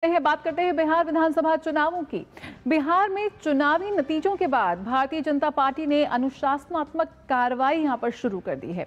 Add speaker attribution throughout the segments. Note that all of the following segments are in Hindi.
Speaker 1: बात करते हैं बिहार विधानसभा चुनावों की। बिहार में चुनावी नतीजों के बाद भारतीय जनता पार्टी ने अनुशासनात्मक कार्रवाई यहां पर शुरू कर दी है।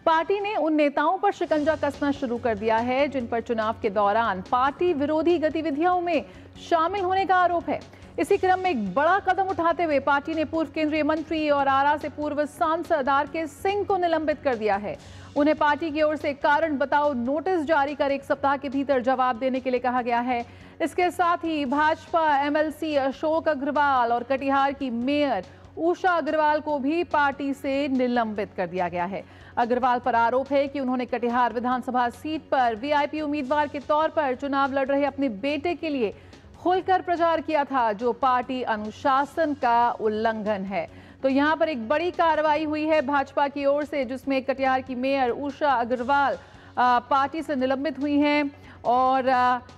Speaker 1: पार्टी ने उन नेताओं पर शिकंजा कसना शुरू कर दिया है जिन पर चुनाव के दौरान पार्टी विरोधी गतिविधियों में शामिल होने का आरोप है। इसी क्रम में एक बड़ा कदम उठाते हुए पार्टी ने पूर्व केंद्रीय मंत्री और आरा से पूर्व सांसद आरके सिंह को निलंबित कर दिया है। उन्हें पार्टी की ओर से कारण बताओ नोटिस जारी कर 1 सप्ताह के भीतर जवाब देने के लिए कहा गया है। इसके साथ ही भाजपा एमएलसी अशोक अग्रवाल और कटिहार की मेयर उषा अग्रवाल को भी पार्टी से निलंबित कर दिया गया है। अग्रवाल पर आरोप है कि उन्होंने कटिहार विधानसभा सीट पर वीआईपी उम्मीदवार के तौर पर चुनाव लड़ रहे अपने बेटे के लिए खुलकर प्रचार किया था, जो पार्टी अनुशासन का उल्लंघन है। तो यहां पर एक बड़ी कार्रवाई हुई है भाजपा की ओर से, जिसमें कटिहार की मेयर उषा अग्रवाल पार्टी से निलंबित हुई हैं और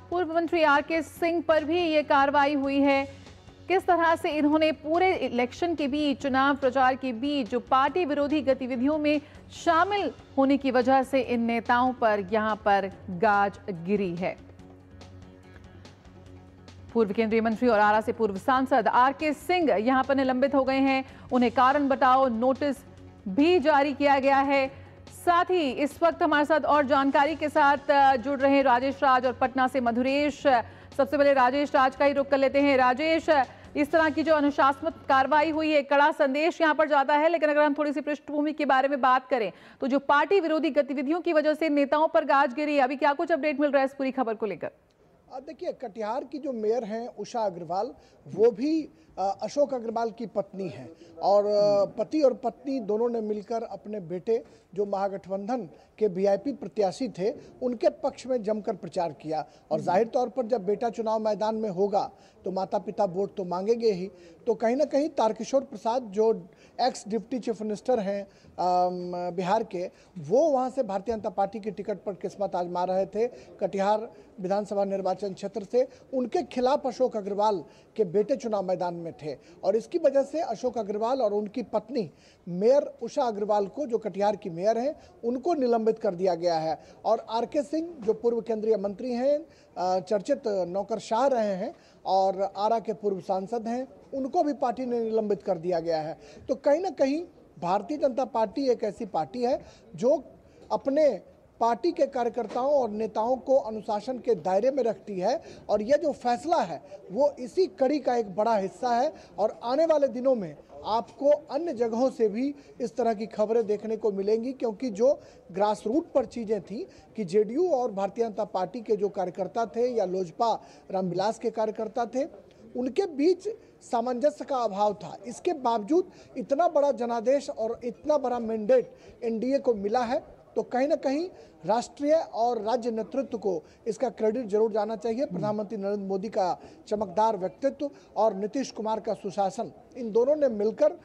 Speaker 1: पूर्व मंत्री आरके सिंह पर भी ये कार्रवाई हुई है। किस तरह से इन्होंने पूरे इलेक्शन के बीच, चुनाव प्रचार के बीच जो पार्टी विरोधी गतिविधियों में शामिल होने की वजह से इन नेताओं पर यहां पर गाज गिरी है। पूर्व केंद्रीय मंत्री और आरा से पूर्व सांसद आरके सिंह यहां पर निलंबित हो गए हैं। उन्हें कारण बताओ नोटिस भी जारी किया गया है। साथ ही इस वक्त हमारे साथ और जानकारी के साथ जुड़ रहे हैं राजेश राज और पटना से मधुरेश। सबसे पहले राजेश राज का ही रुख कर लेते हैं। राजेश, इस तरह की जो अनुशासनात्मक कार्रवाई हुई है, कड़ा संदेश यहां पर जाता है, लेकिन अगर हम थोड़ी सी पृष्ठभूमि के बारे में बात करें तो जो पार्टी विरोधी गतिविधियों की वजह से नेताओं पर गाज गिरी, अभी क्या कुछ अपडेट मिल रहा है इस पूरी खबर को लेकर?
Speaker 2: देखिए, कटिहार की जो मेयर हैं उषा अग्रवाल, वो भी अशोक अग्रवाल की पत्नी हैं और पति और पत्नी दोनों ने मिलकर अपने बेटे, जो महागठबंधन के वीआईपी प्रत्याशी थे, उनके पक्ष में जमकर प्रचार किया। और जाहिर तौर पर जब बेटा चुनाव मैदान में होगा तो माता पिता वोट तो मांगेंगे ही। तो कहीं ना कहीं तारकिशोर प्रसाद, जो एक्स डिप्टी चीफ मिनिस्टर हैं बिहार के, वो वहाँ से भारतीय जनता पार्टी की टिकट पर किस्मत आजमा रहे थे कटिहार विधानसभा निर्वाचन क्षेत्र से। उनके खिलाफ अशोक अग्रवाल के बेटे चुनाव मैदान में थे और इसकी वजह से अशोक अग्रवाल और उनकी पत्नी मेयर उषा अग्रवाल को, जो कटिहार की मेयर हैं, उनको निलंबित कर दिया गया है। और आरके सिंह, जो पूर्व केंद्रीय मंत्री हैं, चर्चित नौकरशाह रहे हैं और आरा के पूर्व सांसद हैं, उनको भी पार्टी ने निलंबित कर दिया गया है। तो कहीं ना कहीं भारतीय जनता पार्टी एक ऐसी पार्टी है जो अपने पार्टी के कार्यकर्ताओं और नेताओं को अनुशासन के दायरे में रखती है और यह जो फैसला है वो इसी कड़ी का एक बड़ा हिस्सा है। और आने वाले दिनों में आपको अन्य जगहों से भी इस तरह की खबरें देखने को मिलेंगी, क्योंकि जो ग्रास रूट पर चीज़ें थी कि जेडीयू और भारतीय जनता पार्टी के जो कार्यकर्ता थे या लोजपा रामविलास के कार्यकर्ता थे, उनके बीच सामंजस्य का अभाव था। इसके बावजूद इतना बड़ा जनादेश और इतना बड़ा मैंडेट एनडीए को मिला है, तो कहीं ना कहीं राष्ट्रीय और राज्य नेतृत्व को इसका क्रेडिट जरूर जाना चाहिए। प्रधानमंत्री नरेंद्र मोदी का चमकदार व्यक्तित्व और नीतीश कुमार का सुशासन, इन दोनों ने मिलकर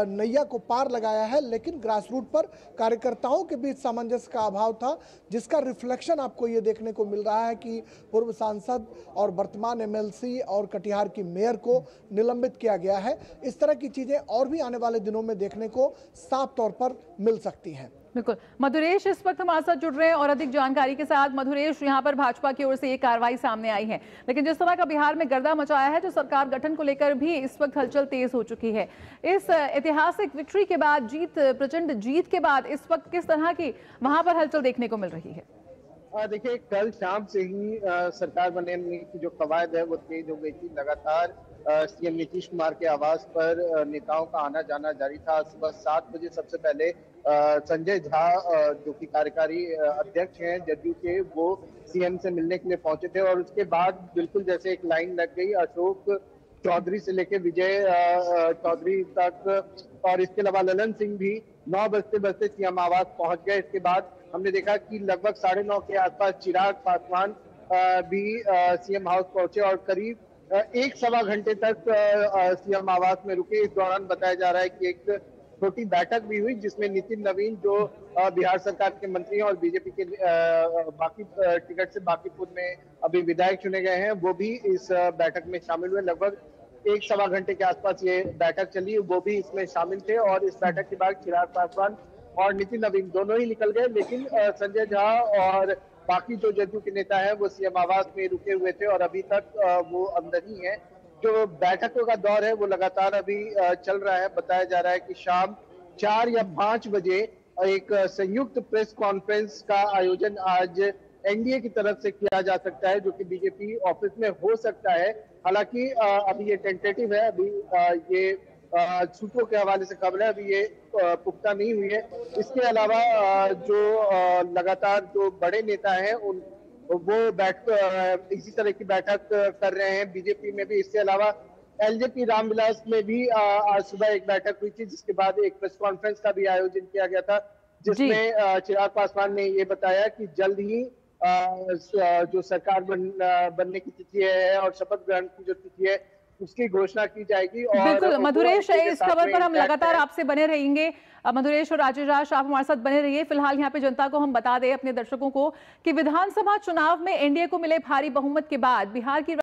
Speaker 2: नैया को पार लगाया है। लेकिन ग्रास रूट पर कार्यकर्ताओं के बीच सामंजस्य का अभाव था, जिसका रिफ्लेक्शन आपको ये देखने को मिल रहा है कि पूर्व सांसद और वर्तमान एमएलसी और कटिहार की मेयर को निलंबित किया गया है। इस तरह की चीजें और भी आने वाले दिनों में देखने को साफ तौर पर मिल सकती हैं।
Speaker 1: बिल्कुल। मधुरेश इस वक्त हमारे साथ जुड़ रहे हैं और अधिक जानकारी के साथ। मधुरेश, यहाँ पर भाजपा की ओर से ये कार्रवाई सामने आई है, लेकिन जिस तरह का बिहार में गर्दा मचाया है, जो सरकार गठन को लेकर भी इस वक्त हलचल तेज हो चुकी है, इस ऐतिहासिक विक्ट्री के बाद, प्रचंड जीत के बाद इस वक्त किस तरह की वहां पर हलचल देखने को मिल रही है?
Speaker 3: देखिए, कल शाम से ही सरकार बनने की जो कवायद है वो तेज हो गई थी। लगातार सीएम नीतीश कुमार के आवास पर नेताओं का आना जाना जारी था। सुबह 7 बजे सबसे पहले संजय झा, जो कि कार्यकारी अध्यक्ष हैं जदयू के, वो सीएम से मिलने के लिए पहुंचे थे और उसके बाद बिल्कुल जैसे एक लाइन लग गई अशोक चौधरी से लेकर विजय चौधरी तक, और इसके अलावा ललन सिंह भी 9 बजते बजते सीएम आवास पहुंच गए। इसके बाद हमने देखा कि लगभग 9:30 के आसपास चिराग पासवान भी सीएम हाउस पहुंचे और करीब 1-1.25 घंटे तक सीएम आवास में रुके। इस दौरान बताया जा रहा है कि एक छोटी बैठक भी हुई, जिसमें नितिन नवीन, जो बिहार सरकार के मंत्री हैं और बीजेपी के बाकी टिकट से बांकीपुर में अभी विधायक चुने गए हैं, वो भी इस बैठक में शामिल हुए। लगभग 1-1.25 घंटे के आसपास ये बैठक चली, वो भी इसमें शामिल थे। और इस बैठक के बाद चिराग पासवान और नितिन नवीन दोनों ही निकल गए, लेकिन संजय झा और बाकी जो जदयू के नेता हैं वो सीएम आवास में रुके हुए थे और अभी तक वो अंदर ही है। जो बैठकों का दौर है वो लगातार अभी चल रहा है। बताया जा रहा है कि शाम 4 या 5 बजे एक संयुक्त प्रेस कॉन्फ्रेंस का आयोजन आज एनडीए की तरफ से किया जा सकता है, जो कि बीजेपी ऑफिस में हो सकता है। हालांकि अभी ये टेंटेटिव है, अभी ये सूत्रों के हवाले से खबर है, अभी ये पुख्ता नहीं हुई है। इसके अलावा जो लगातार जो बड़े नेता हैं उन वो इसी तरह की बैठक कर रहे हैं बीजेपी में भी। इसके अलावा एलजेपी रामविलास में भी आज सुबह एक बैठक हुई थी, जिसके बाद एक प्रेस कॉन्फ्रेंस का भी आयोजन किया गया था, जिसमें चिराग पासवान ने ये बताया कि जल्द ही जो सरकार बनने की तिथि है और शपथ ग्रहण की जो तिथि है उसकी घोषणा की जाएगी। और
Speaker 1: बिल्कुल मधुरेश, इस खबर पर हम लगातार आपसे बने रहेंगे। मधुरेश और राजेश, आप हमारे साथ बने रहिए। फिलहाल यहाँ पे जनता को हम बता दें, अपने दर्शकों को, कि विधानसभा चुनाव में एनडीए को मिले भारी बहुमत के बाद बिहार की